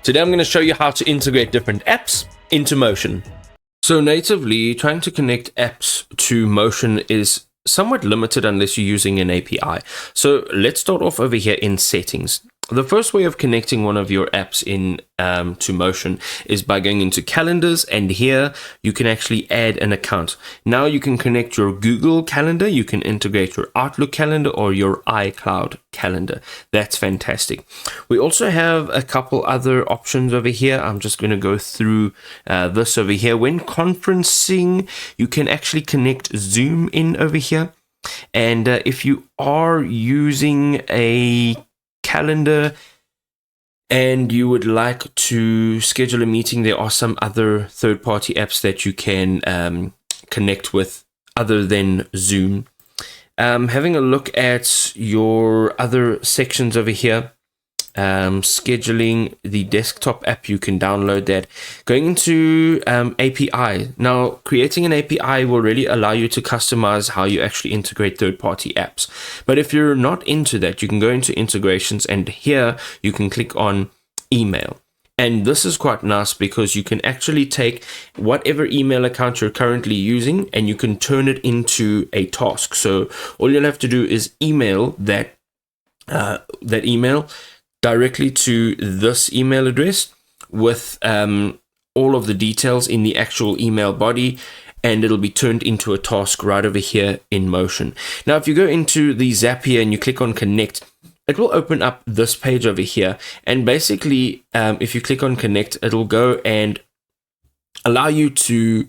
Today I'm going to show you how to integrate different apps into Motion. So natively, trying to connect apps to Motion is somewhat limited unless you're using an API. So let's start off over here in settings. The first way of connecting one of your apps in to Motion is by going into calendars, and here you can actually add an account. Now you can connect your Google calendar, you can integrate your Outlook calendar or your iCloud calendar. That's fantastic. We also have a couple other options over here. I'm just going to go through this over here. When conferencing, you can actually connect Zoom in over here. And if you are using a calendar and you would like to schedule a meeting, there are some other third-party apps that you can connect with other than Zoom. Having a look at your other sections over here, scheduling the desktop app, you can download that. Going into API. Now, creating an API will really allow you to customize how you actually integrate third-party apps. But if you're not into that, you can go into integrations, and here you can click on email. And this is quite nice because you can actually take whatever email account you're currently using and you can turn it into a task. So all you'll have to do is email that email directly to this email address with all of the details in the actual email body, and it'll be turned into a task right over here in Motion. Now, if you go into the Zapier and you click on Connect, it will open up this page over here. And basically, if you click on Connect, it'll go and allow you to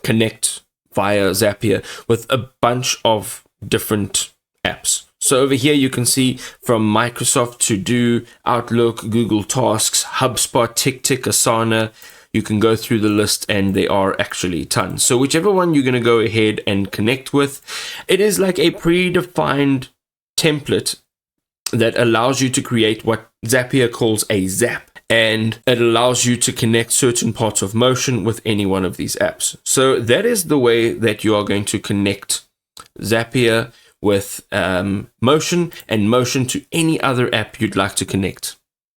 connect via Zapier with a bunch of different apps. So over here, you can see from Microsoft To Do, Outlook, Google Tasks, HubSpot, TickTick, Asana. You can go through the list and there are actually tons. So whichever one you're going to go ahead and connect with, it is like a predefined template that allows you to create what Zapier calls a zap. And it allows you to connect certain parts of Motion with any one of these apps. So that is the way that you are going to connect Zapier with Motion, and Motion to any other app you'd like to connect.